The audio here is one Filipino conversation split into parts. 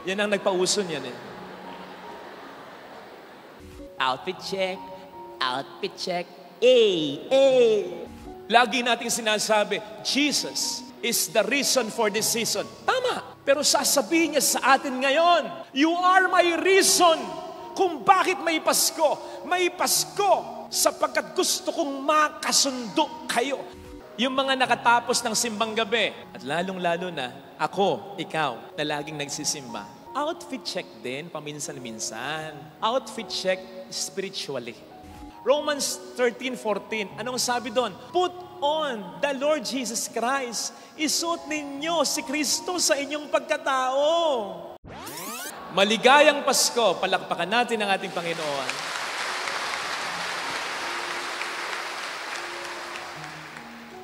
Yan ang nagpauso niyan eh. Outfit check, outfit check, Lagi nating sinasabi, Jesus is the reason for this season. Tama. Pero sasabihin niya sa atin ngayon, you are my reason kung bakit may Pasko. May Pasko sapagkat gusto kong makasundo kayo. Yung mga nakatapos ng simbang gabi, at lalong-lalo na, ako, ikaw, na laging nagsisimba. Outfit check din, paminsan-minsan. Outfit check spiritually. Romans 13:14, anong sabi doon? Put on the Lord Jesus Christ. Isuot ninyo si Kristo sa inyong pagkatao. Maligayang Pasko. Palakpakan natin ang ating Panginoon.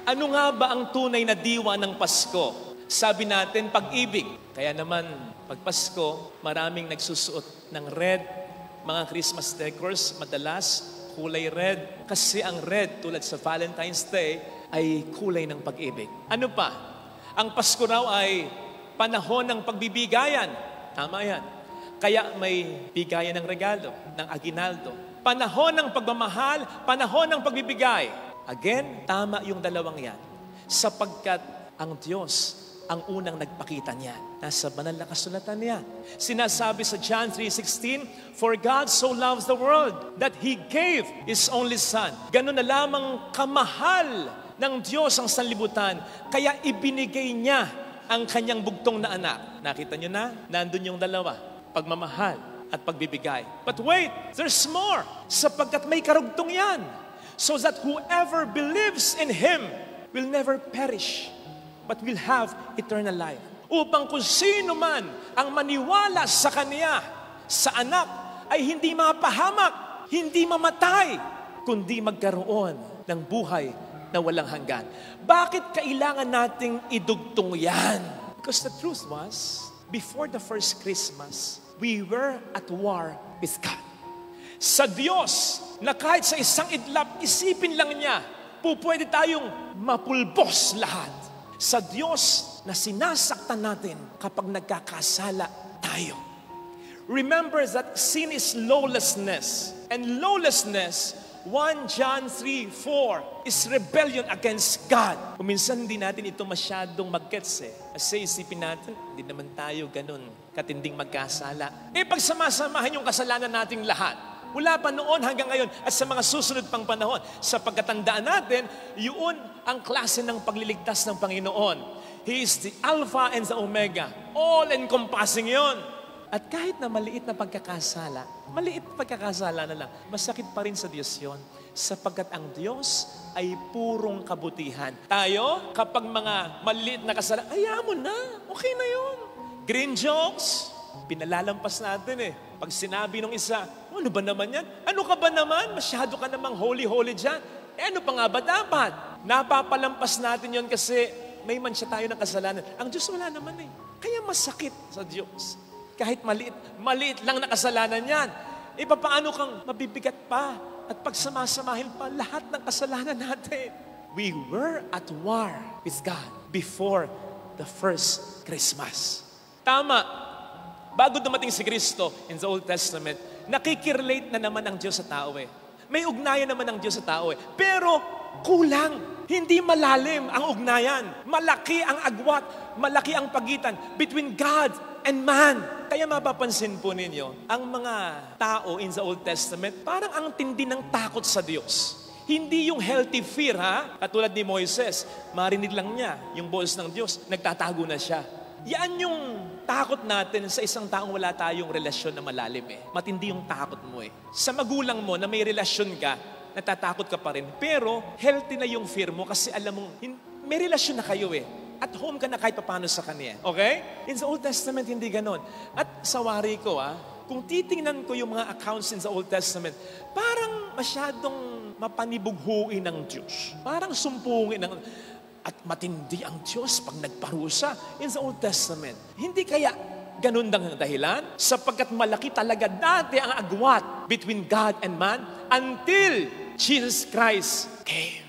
Ano nga ba ang tunay na diwa ng Pasko? Sabi natin, pag-ibig. Kaya naman, pag Pasko, maraming nagsusuot ng red. Mga Christmas decors, madalas, kulay red. Kasi ang red, tulad sa Valentine's Day, ay kulay ng pag-ibig. Ano pa? Ang Pasko raw ay panahon ng pagbibigayan. Tama yan. Kaya may bigayan ng regalo, ng aginaldo. Panahon ng pagmamahal, panahon ng pagbibigay. Again, tama yung dalawang yan. Sapagkat ang Diyos ang unang nagpakita niyan. Nasa banal na kasulatan niya. Sinasabi sa John 3:16, for God so loves the world that He gave His only Son. Ganun na lamang kamahal ng Diyos ang sanlibutan, kaya ibinigay niya ang kanyang bugtong na anak. Nakita niyo na? Nandun yung dalawa. Pagmamahal at pagbibigay. But wait, there's more. Sapagkat may karugtong yan. So that whoever believes in Him will never perish, but will have eternal life. Upang kung sino man ang maniwala sa Kanya, sa anak, ay hindi mapahamak, hindi mamatay, kundi magkaroon ng buhay na walang hanggan. Bakit kailangan nating idugtong yan? Because the truth was, before the first Christmas, we were at war with God. Sa Diyos, na kahit sa isang idlap, isipin lang niya, pupwede tayong mapulbos lahat. Sa Diyos na sinasaktan natin kapag nagkakasala tayo. Remember that sin is lawlessness. And lawlessness, 1 John 3:4, is rebellion against God. Kuminsan hindi natin ito masyadong mag-gets eh. Kasi isipin natin, hindi naman tayo ganun katinding magkasala. Pag samasamahin yung kasalanan nating lahat, mula pa noon hanggang ngayon at sa mga susunod pang panahon, sa pagkatandaan natin, yun ang klase ng pagliligtas ng Panginoon. He is the Alpha and the Omega. All-encompassing yun. At kahit na maliit na pagkakasala na lang, masakit pa rin sa Diyos yun. Sapagkat ang Diyos ay purong kabutihan. Tayo, kapag mga maliit na kasalanan, ayaw mo na, okay na yun. Green jokes, pinalalampas natin eh. Pag sinabi ng isa, ano ba naman yan? Ano ka ba naman? Masyado ka namang holy-holy dyan. Ano pa nga ba dapat? Napapalampas natin yon kasi may mansya tayo ng kasalanan. Ang Diyos wala naman eh. Kaya masakit sa Diyos. Kahit maliit lang na kasalanan yan. Paano kang mabibigat pa at pagsamasamahin pa lahat ng kasalanan natin? We were at war with God before the first Christmas. Tama. Bago dumating si Kristo in the Old Testament, nakikirelate na naman ang Diyos sa tao eh. May ugnayan naman ang Diyos sa tao eh. Pero kulang. Hindi malalim ang ugnayan. Malaki ang agwat. Malaki ang pagitan between God and man. Kaya mapapansin po ninyo, ang mga tao in the Old Testament, parang ang tindi ng takot sa Diyos. Hindi yung healthy fear, ha? Katulad ni Moises, marinig lang niya yung boses ng Diyos, nagtatago na siya. Yan yung takot natin sa isang taong wala tayong relasyon na malalim eh. Matindi yung takot mo eh. Sa magulang mo na may relasyon ka, natatakot ka pa rin. Pero healthy na yung fear mo kasi alam mo, may relasyon na kayo eh. At home ka na kahit paano sa kanya. Okay? In the Old Testament, hindi ganon. At sa wari ko, kung titingnan ko yung mga accounts in the Old Testament, parang masyadong mapanibughuin ng Diyos. Parang sumpungin ng... At matindi ang Diyos pag nagparusa in the Old Testament. Hindi kaya ganun ang dahilan? Sapagkat malaki talaga dati ang agwat between God and man until Jesus Christ came.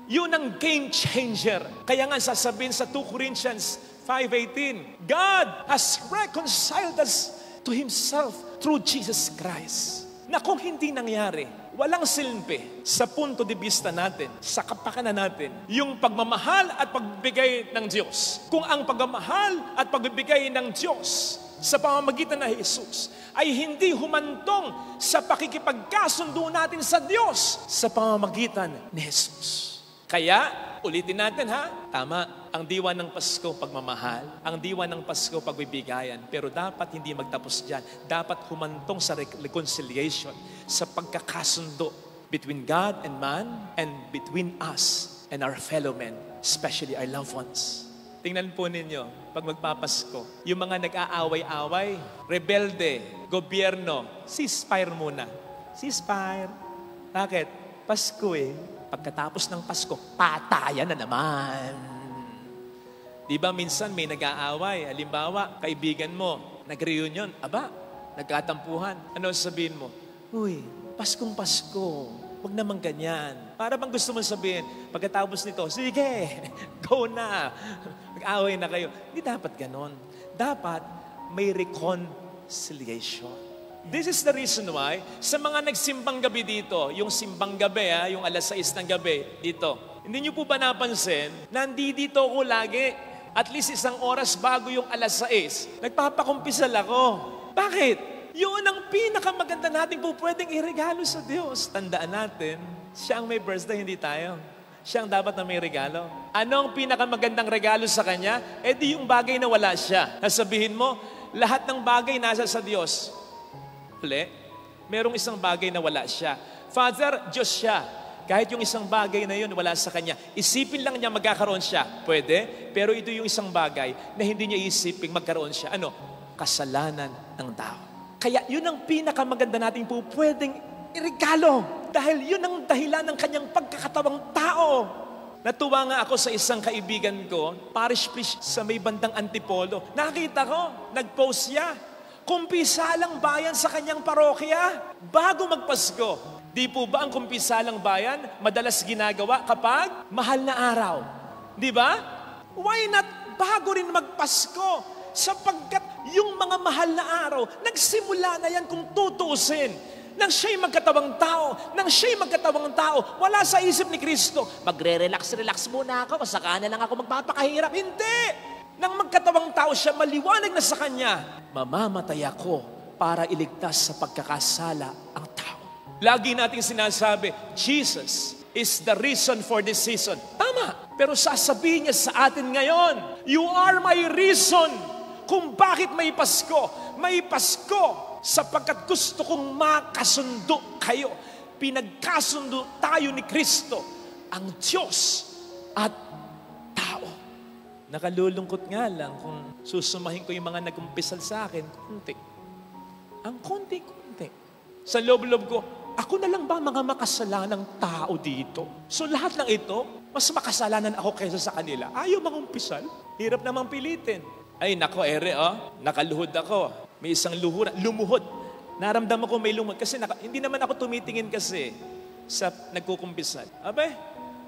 Yun ang game changer. Kaya nga sasabihin sa 2 Corinthians 5:18. God has reconciled us to Himself through Jesus Christ. Na kung hindi nangyari, walang silbi sa punto de vista natin, sa kapakanan natin, yung pagmamahal at pagbibigay ng Diyos. Kung ang pagmamahal at pagbibigay ng Diyos sa pamamagitan ng Jesus ay hindi humantong sa pakikipagkasundo natin sa Diyos sa pamamagitan ni Jesus. Kaya, ulitin natin ha, tama, ang diwa ng Pasko, pagmamahal. Ang diwa ng Pasko, pagbibigayan. Pero dapat hindi magtapos dyan. Dapat humantong sa reconciliation, sa pagkakasundo between God and man and between us and our fellow men, especially our loved ones. Tingnan po ninyo, pag magpapasko, yung mga nag-aaway-away, rebelde, gobyerno, ceasefire muna. Ceasefire. Bakit? Pasko eh. Pagkatapos ng Pasko, patayan na naman. Di ba minsan may nag-aaway? Halimbawa, kaibigan mo, nag-reunion. Aba, nagkatampuhan. Ano sabihin mo? Uy, Paskong Pasko. Huwag naman ganyan. Para bang gusto mo sabihin, pagkatapos nito, sige, go na. Mag-away na kayo. Hindi dapat ganon. Dapat may reconciliation. This is the reason why, sa mga nagsimbang gabi dito, yung simbang gabi, yung alas 6 ng gabi dito, hindi niyo po ba napansin, nandito ako lagi, at least 1 oras bago yung alas 6, nagpapakumpisal ako. Bakit? Yun ang pinakamaganda natin po pwedeng iregalo sa Diyos. Tandaan natin, siya ang may birthday, hindi tayo. Siya ang dapat na may regalo. Ano ang pinakamagandang regalo sa Kanya? Eh di yung bagay na wala siya. Sasabihin mo, lahat ng bagay nasa sa Diyos. Uli, merong isang bagay na wala siya. Father, Diyos siya. Kahit yung isang bagay na yun wala sa Kanya, isipin lang niya magkakaroon siya. Pwede, pero ito yung isang bagay na hindi niya isipin magkaroon siya. Ano? Kasalanan ng tao. Kaya yun ang pinakamaganda natin po pwedeng iregalo. Dahil yun ang dahilan ng Kanyang pagkakatawang tao. Natuwa nga ako sa isang kaibigan ko, parish priest sa may bandang Antipolo. Nakita ko, nag-post siya. Kumpisalang bayan sa kanyang parokya bago magpasko. Di po ba ang kumpisalang bayan madalas ginagawa kapag mahal na araw? Di ba? Why not bago rin magpasko? Sapagkat yung mga mahal na araw, nagsimula na yan kung tutuusin. Nang siya'y magkatawang tao, wala sa isip ni Kristo, magre-relax muna ako, saka na lang ako magpapakahirap. Hindi! Nang magkatawang tao siya, maliwanag na sa kanya, mamamatay ako para iligtas sa pagkakasala ang tao. Lagi nating sinasabi, Jesus is the reason for this season. Tama, pero sasabihin niya sa atin ngayon, you are my reason kung bakit may Pasko. May Pasko sapagkat gusto kong makasundo kayo. Pinagkasundo tayo ni Kristo, ang Diyos at tao. Nakalulungkot nga lang kung susumahin ko yung mga nagkumpisal sa akin, konti. Ang konti-konti. Sa loob-loob ko, ako na lang ba mga makasalanang tao dito? So lahat ng ito, mas makasalanan ako kaysa sa kanila. Ayaw mangumpisal. Hirap namang pilitin. Ay, nako, nakaluhod ako. May isang lumuhod. Naramdaman ko may lumuhod. Kasi hindi naman ako tumitingin kasi sa nagkukumpisal. Abe,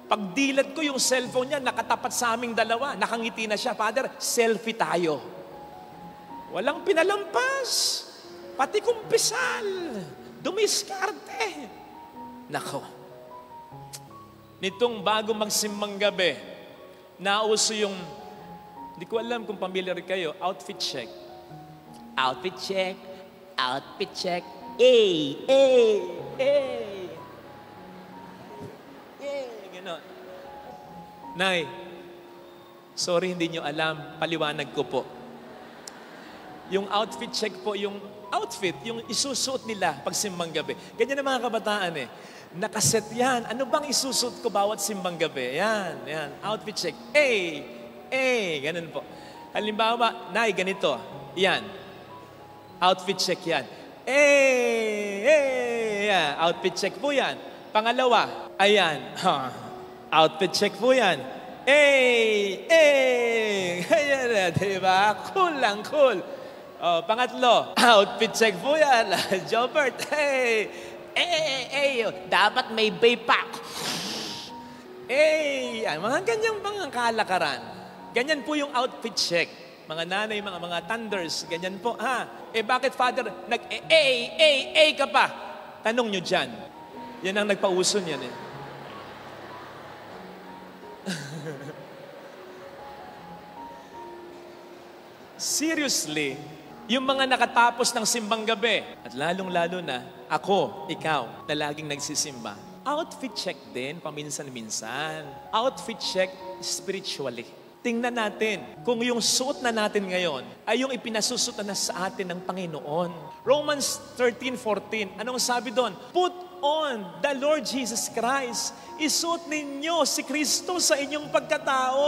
pagdilat ko yung cellphone niya, nakatapat sa aming dalawa. Nakangiti na siya. Father, selfie tayo. Walang pinalampas. Pati kumpisal. Dumiskarte. Nako. Nitong bago magsimbang gabi, nauso yung, hindi ko alam kung familiar kayo, outfit check. Outfit check. Outfit check. Ganon. Nay, sorry hindi nyo alam, paliwanag ko po. Yung outfit check po, yung outfit, yung isusuot nila pag simbang gabi. Ganyan ang mga kabataan eh. Nakaset yan. Ano bang isusuot ko bawat simbang gabi? Yan. Outfit check. Ganun po. Halimbawa, Nay, ganito. Yan. Outfit check yan. Yan. Outfit check po yan. Pangalawa, ayan. Outfit check po yan. Ayan, diba? Cool lang, cool. Pangatlo, outfit check po yan. Jobert, dapat may bay pack. Mga ganyang kalakaran. Ganyan po yung outfit check. Mga nanay, mga thunders, ganyan po. Bakit Father, nag-A ka pa? Tanong nyo dyan. Yan ang nagpauso niyan eh. Seriously, yung mga nakatapos ng simbang gabi, at lalong-lalo na, ako, ikaw, na laging nagsisimba, outfit check din, paminsan-minsan. Outfit check spiritually. Tingnan natin kung yung suot na natin ngayon ay yung ipinasusuot na sa atin ng Panginoon. Romans 13:14, anong sabi doon? Put on the Lord Jesus Christ. Isuot ninyo si Kristo sa inyong pagkatao.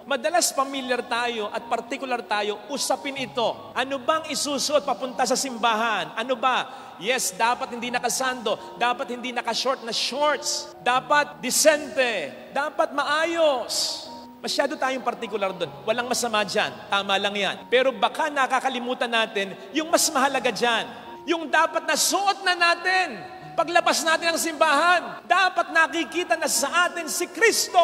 Madalas familiar tayo at particular tayo, usapin ito. Ano bang isusuot papunta sa simbahan? Ano ba? Yes, dapat hindi nakasando, dapat hindi naka-short na shorts, dapat decente, dapat maayos. Masyado tayong particular doon. Walang masama dyan. Tama lang yan. Pero baka nakakalimutan natin yung mas mahalaga dyan. Yung dapat na suot na natin. Paglabas natin ng simbahan, dapat nakikita na sa atin si Kristo.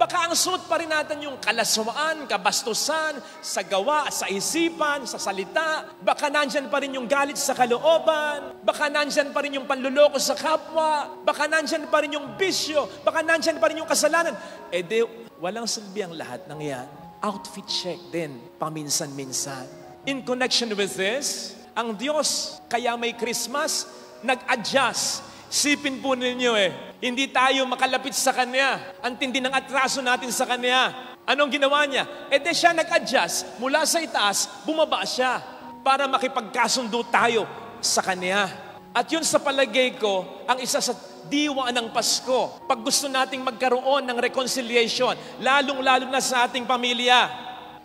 Baka ang suot pa rin natin yung kalaswaan, kabastusan, sa gawa, sa isipan, sa salita. Baka nandyan pa rin yung galit sa kalooban. Baka nandyan pa rin yung panluloko sa kapwa. Baka nandyan pa rin yung bisyo. Baka nandyan pa rin yung kasalanan. Walang silbi ang lahat ng yan. Outfit check din, paminsan-minsan. In connection with this, ang Diyos, kaya may Christmas, nag-adjust. Sipin po ninyo hindi tayo makalapit sa Kanya. Ang tindi ng atraso natin sa Kanya. Anong ginawa niya? Siya nag-adjust. Mula sa itaas, bumaba siya para makipagkasundo tayo sa Kanya. At yun sa palagay ko, ang isa sa diwa ng Pasko. Pag gusto nating magkaroon ng reconciliation, lalong-lalo na sa ating pamilya,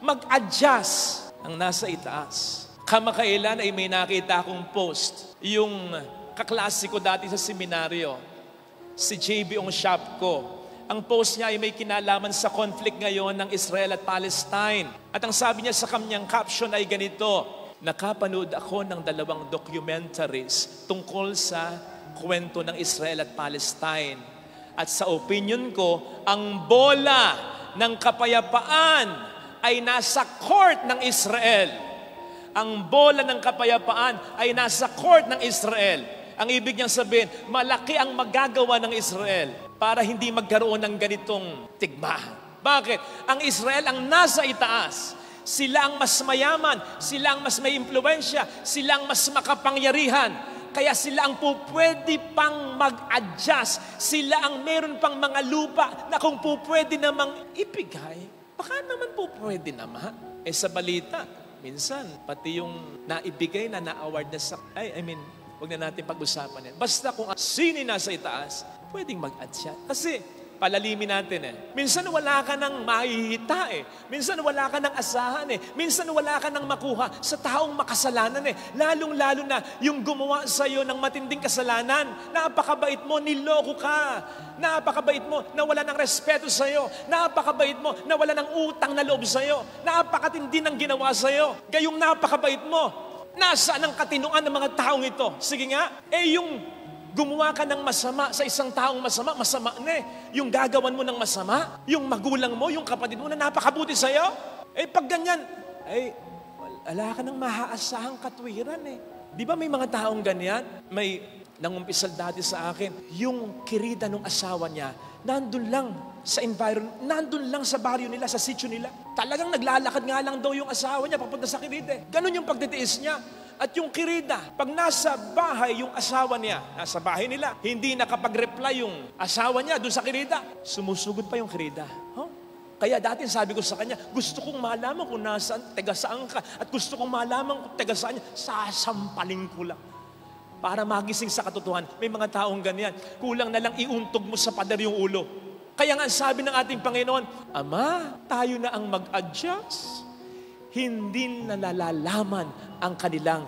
mag-adjust ang nasa itaas. Kamakailan ay may nakita akong post, yung kaklase ko dati sa seminaryo, si JB Ong Shapko. Ang post niya ay may kinalaman sa conflict ngayon ng Israel at Palestine. At ang sabi niya sa kanyang caption ay ganito, nakapanood ako ng 2 documentaries tungkol sa kwento ng Israel at Palestine. At sa opinion ko, ang bola ng kapayapaan ay nasa court ng Israel. Ang bola ng kapayapaan ay nasa court ng Israel. Ang ibig niyang sabihin, malaki ang magagawa ng Israel para hindi magkaroon ng ganitong tigmahan. Bakit? Ang Israel ang nasa itaas. Sila ang mas mayaman, sila ang mas may impluwensya, sila ang mas makapangyarihan. Kaya sila ang pupwede pang mag-adjust. Sila ang meron pang mga lupa na kung pupwede namang ibigay, baka naman pupwede naman. Sa balita, minsan, pati yung naibigay na na-award na sa... huwag na natin pag-usapan yan. Basta kung sino nasa itaas, pwedeng mag-adjust. Kasi, palalimin natin minsan wala ka nang mahihita Minsan wala ka nang asahan Minsan wala ka nang makuha sa taong makasalanan Lalong-lalo na yung gumawa sa'yo ng matinding kasalanan. Napakabait mo, niloko ka. Napakabait mo, nawala ng respeto sa'yo. Napakabait mo, nawala ng utang na loob sa'yo. Napakatindi ng ginawa sa'yo. Gayong napakabait mo. Nasaan ang katinuan ng mga taong ito? Sige nga, yung gumawa ka ng masama sa isang taong masama na Yung gagawan mo ng masama, yung magulang mo, yung kapatid mo na napakabuti sa'yo. Pag ganyan, wala ka nang maaasahang katwiran Di ba may mga taong ganyan? May nangumpisal dati sa akin, yung kirida ng asawa niya, nandun lang sa environment, nandun lang sa baryo nila, sa sitio nila. Talagang naglalakad nga lang daw yung asawa niya papunta sa kirida. Ganun yung pagtitiis niya. At yung kirida, pag nasa bahay yung asawa niya, nasa bahay nila, hindi nakapag-reply yung asawa niya doon sa kirida, sumusugod pa yung kirida. Kaya dati sabi ko sa kanya, gusto kong malaman kung nasaan, taga-saan ka, at gusto kong malaman kung taga-saan niya, sasampaling ko lang. Para magising sa katotohanan, may mga taong ganyan. Kulang na lang iuntog mo sa pader yung ulo. Kaya nga sabi ng ating Panginoon, Ama, tayo na ang mag-adjust. Hindi na nalalaman ang kanilang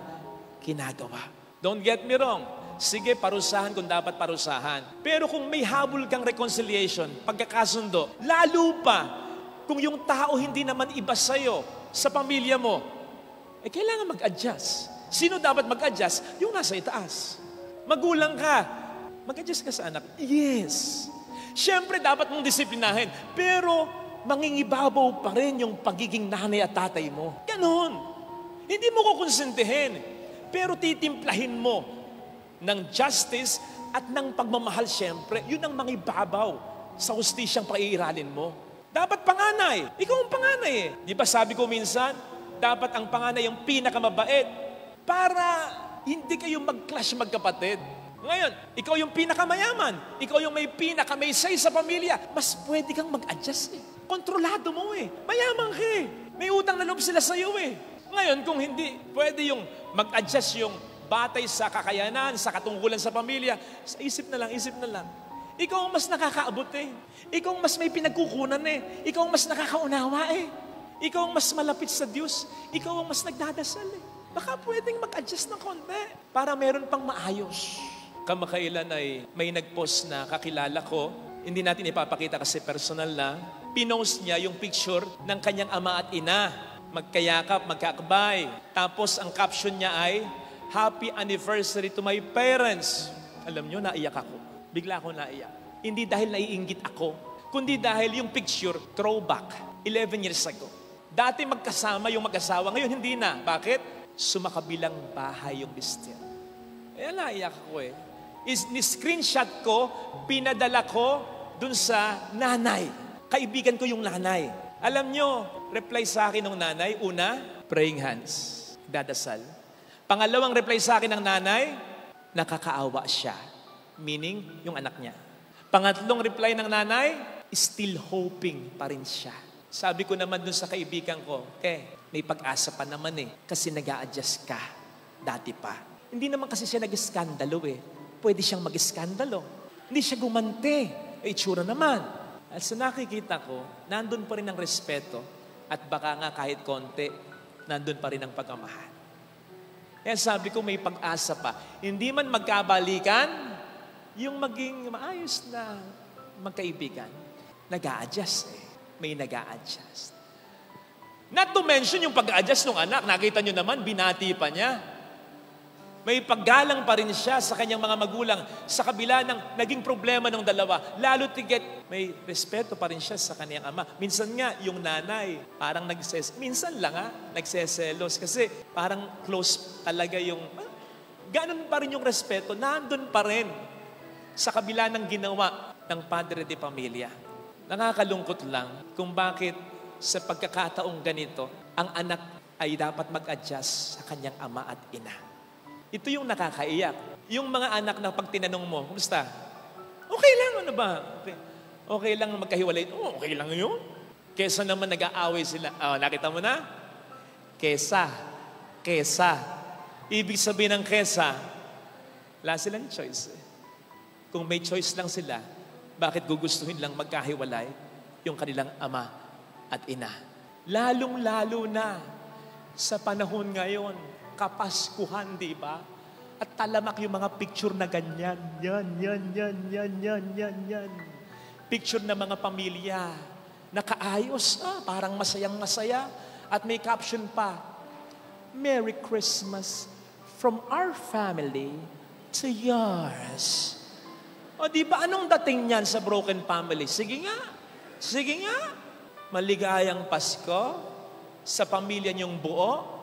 ginagawa. Don't get me wrong. Sige, parusahan kung dapat parusahan. Pero kung may habol kang reconciliation, pagkakasundo, lalo pa kung yung tao hindi naman iba sa'yo, sa pamilya mo, kailangan mag-adjust. Sino dapat mag-adjust? Yung nasa itaas. Magulang ka, mag-adjust ka sa anak. Yes. Siyempre, dapat mong disiplinahin. Pero mangingibabaw pa rin yung pagiging nanay at tatay mo. Ganon. Hindi mo kukonsintihin. Pero titimplahin mo ng justice at ng pagmamahal siyempre. Yun ang mangibabaw sa hustisyang paiiralin mo. Dapat panganay. Ikaw ang panganay eh. Di ba sabi ko minsan, dapat ang panganay yung pinakamabait para hindi kayo mag-clash magkapatid. Ngayon, ikaw yung pinakamayaman. Ikaw yung may pinakamaysay sa pamilya. Mas pwede kang mag-adjust eh. Kontrolado mo eh. Mayaman ka eh. May utang na loob sila sa'yo eh. Ngayon, kung hindi, pwede yung mag-adjust yung batay sa kakayanan, sa katungkulan sa pamilya. Sa isip na lang. Ikaw ang mas nakakaabot eh. Ikaw ang mas may pinagkukunan eh. Ikaw ang mas nakakaunawa eh. Ikaw ang mas malapit sa Diyos. Ikaw ang mas nagdadasal eh. Baka pwedeng mag-adjust ng konti para meron pang maayos. Kamakailan ay may nag-post na kakilala ko. Hindi natin ipapakita kasi personal na. Pinost niya yung picture ng kanyang ama at ina. Magkayakap, magkakabay. Tapos ang caption niya ay, Happy anniversary to my parents. Alam niyo, naiyak ako. Bigla ako naiyak. Hindi dahil naiinggit ako, kundi dahil yung picture, throwback, 11 years ago. Dati magkasama yung mag-asawa, ngayon hindi na. Bakit? Sumakabilang bahay yung mister. Kaya naiyak ako eh. Ni-screenshot ko, pinadala ko dun sa nanay. Kaibigan ko yung nanay. Alam nyo, reply sa akin ng nanay, una, praying hands, dadasal. Pangalawang reply sa akin ng nanay, nakakaawa siya. Meaning, yung anak niya. Pangatlong reply ng nanay, still hoping pa rin siya. Sabi ko naman dun sa kaibigan ko, may pag-asa pa naman eh, kasi nag-a-adjust ka. Dati pa. Hindi naman kasi siya nag-iskandalo eh. Pwede siyang mag-iskandalo. Hindi siya gumante. Itsura naman. At sa nakikita ko, nandun pa rin ang respeto at baka nga kahit konti, nandun pa rin ang pagmamahal. Kaya sabi ko may pag-asa pa. Hindi man magkabalikan, yung maging maayos na magkaibigan, nag-a-adjust eh. May nag-a-adjust. Not to mention yung pag-a-adjust ng anak. Nakita nyo naman, binati pa niya. May paggalang pa rin siya sa kanyang mga magulang sa kabila ng naging problema ng dalawa. Lalo tigit, may respeto pa rin siya sa kanyang ama. Minsan nga, yung nanay, parang minsan lang nagseselos kasi parang close talaga yung, ganun pa rin yung respeto, nandun pa rin sa kabila ng ginawa ng padre de pamilya. Nakakalungkot lang kung bakit sa pagkakataong ganito, ang anak ay dapat mag-adjust sa kanyang ama at ina. Ito yung nakakaiyak. Yung mga anak na pag tinanong mo, kumusta? Okay lang, ano ba? Okay lang magkahiwalay. Okay lang yun. Kesa naman nag-aaway sila. Nakita mo na? Kesa. Ibig sabihin ng kesa, wala silang choice. Kung may choice lang sila, bakit gugustuhin lang magkahiwalay yung kanilang ama at ina? Lalong-lalo na sa panahon ngayon, Kapaskuhan, di ba? At talamak yung mga picture na ganyan. Yan. Picture na mga pamilya. Nakaayos, parang masayang-masaya. At may caption pa, Merry Christmas from our family to yours. O di ba, anong dating niyan sa broken family? Sige nga. Maligayang Pasko sa pamilya niyong buo.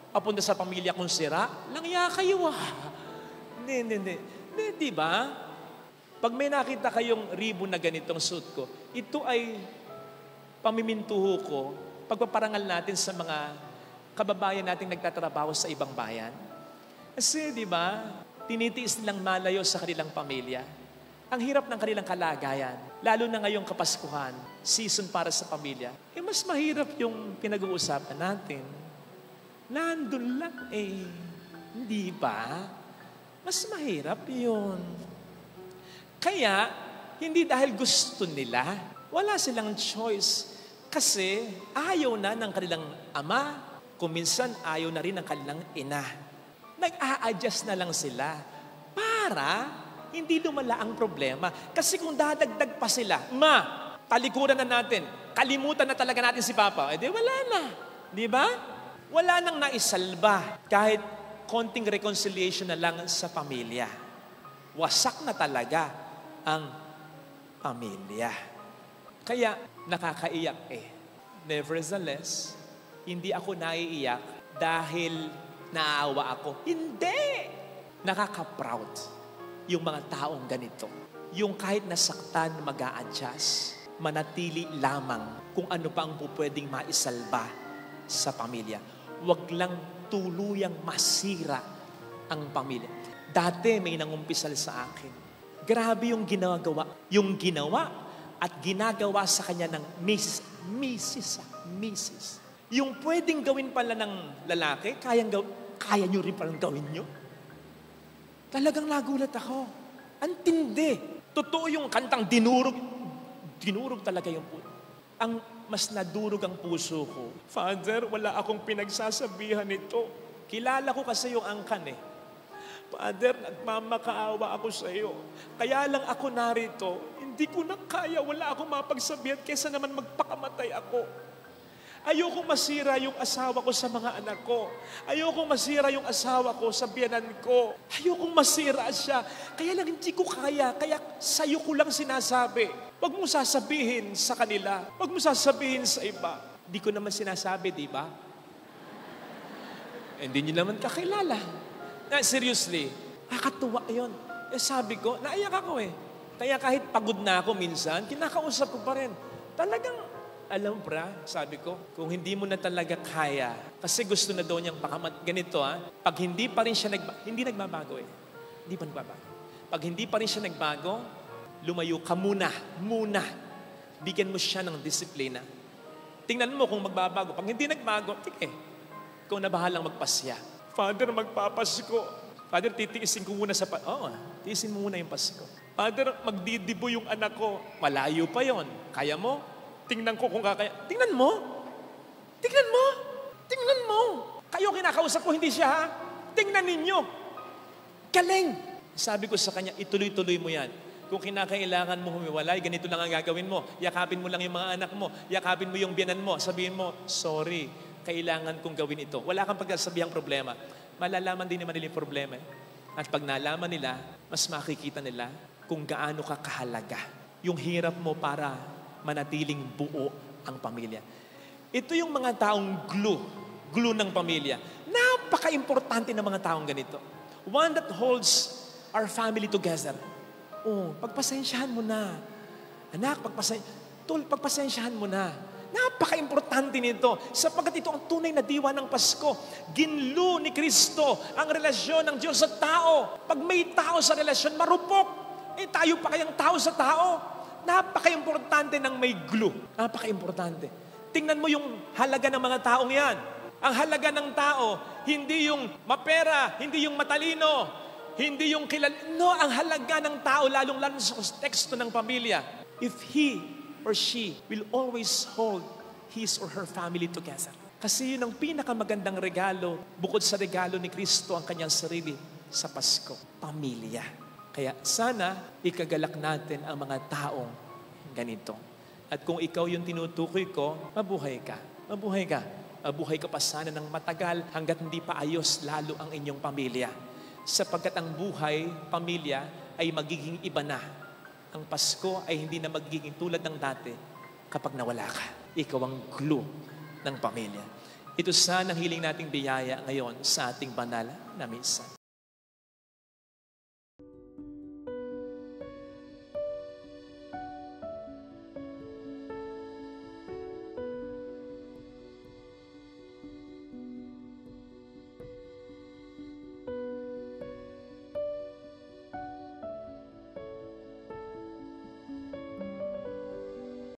Papunta sa pamilya kung sira, langya kayo Hindi, di ba? Pag may nakita kayong ribbon na ganitong suit ko, ito ay pamimintuho ko, pagpaparangal natin sa mga kababayan nating nagtatrabaho sa ibang bayan. Kasi, di ba, tinitiis nilang malayo sa kanilang pamilya. Ang hirap ng kanilang kalagayan, lalo na ngayong Kapaskuhan, season para sa pamilya, mas mahirap yung pinag-uusapan natin. Nandun lang Hindi ba? Mas mahirap yun. Kaya, hindi dahil gusto nila, wala silang choice. Kasi ayaw na ng kanilang ama, kung minsan ayaw na rin ng kanilang ina. Nag-a-adjust na lang sila para hindi lumala ang problema. Kasi kung dadagdag pa sila, talikuran na natin, kalimutan na talaga natin si Papa, wala na. Di ba? Wala nang naisalba kahit konting reconciliation na lang sa pamilya. Wasak na talaga ang pamilya. Kaya nakakaiyak Nevertheless, hindi ako naiiyak dahil naaawa ako. Hindi! Nakaka-proud yung mga taong ganito. Yung kahit nasaktan, mag-a-adjust, manatili lamang kung ano pa ang pwedeng maisalba sa pamilya. Huwag lang tuluyang masira ang pamilya. Dati may nangumpisal sa akin. Grabe yung ginagawa. Yung ginawa at ginagawa sa kanya ng Mrs. Yung pwedeng gawin pala ng lalaki, kaya nyo rin palang gawin nyo. Talagang nagulat ako. Ang tindi. Totoo yung kantang dinurog talaga yung puso. Ang mas nadurog ang puso ko, Father, wala akong pinagsasabihan nito. Kilala ko kasi yung angkan Father, nagmamakaawa ako sa iyo. Kaya lang ako narito, hindi ko na kaya, wala akong mapagsabihan kaysa naman magpakamatay ako. Ayokong masira yung asawa ko sa mga anak ko. Ayokong masira yung asawa ko sa biyanan ko. Ayokong masira siya. Kaya lang hindi ko kaya. Kaya sa'yo ko lang sinasabi. Huwag mo sasabihin sa kanila. Huwag mo sasabihin sa iba. Hindi ko naman sinasabi, di ba? Hindi niyo naman kakilala. Seriously, nakakatuwa yun. Sabi ko, naiyak ako Kaya kahit pagod na ako minsan, kinakausap ko pa rin. Talagang, alam sabi ko, kung hindi mo na talaga kaya, kasi gusto na daw niyang ganito pag hindi pa rin siya hindi nagbabago Hindi pa nagbabago. Pag hindi pa rin siya nagbago, lumayo ka muna. Bigyan mo siya ng disiplina. Tingnan mo kung magbabago. Pag hindi nagbago, ikaw na bahalang magpasya. Father, magpapasko. Father, titiisin ko muna tiisin mo muna yung Pasko. Father, magdidibo yung anak ko. Malayo pa yon. Kaya mo? Tingnan ko kung kakaya. Tingnan mo. Kayo kinakausap ko, hindi siya Tingnan ninyo. Galing. Sabi ko sa kanya, ituloy-tuloy mo yan. Kung kinakailangan mo humiwalay, ganito lang ang gagawin mo. Yakapin mo lang yung mga anak mo. Yakapin mo yung biyanan mo. Sabihin mo, sorry, kailangan kong gawin ito. Wala kang pagkasabihang problema. Malalaman din naman nila yung problema. At pag nalaman nila, mas makikita nila kung gaano ka kahalaga. Yung hirap mo para manatiling buo ang pamilya. Ito yung mga taong glue ng pamilya. Napaka-importante ng mga taong ganito. One that holds our family together. Pagpasensyahan mo na. Anak, pagpasensyahan mo na. Napaka-importante nito sapagkat ito ang tunay na diwa ng Pasko. Ginlo ni Kristo ang relasyon ng Diyos sa tao. Pag may tao sa relasyon, marupok. Tayo pa kayang tao sa tao. Napaka-importante ng may glue. Napaka-importante. Tingnan mo yung halaga ng mga taong yan. Ang halaga ng tao, hindi yung mapera, hindi yung matalino, hindi yung kilala. No, ang halaga ng tao, lalong-lalo sa konteksto ng pamilya. If he or she will always hold his or her family together. Kasi yun ang pinakamagandang regalo, bukod sa regalo ni Kristo, ang kanyang sarili sa Pasko. Pamilya. Kaya sana ikagalak natin ang mga taong ganito. At kung ikaw yung tinutukoy ko, mabuhay ka. Mabuhay ka. Mabuhay ka pa sana ng matagal hanggat hindi pa ayos lalo ang inyong pamilya. Sapagkat ang buhay, pamilya, ay magiging iba na. Ang Pasko ay hindi na magiging tulad ng dati kapag nawala ka. Ikaw ang glue ng pamilya. Ito sana ang hiling nating biyaya ngayon sa ating banal na misa.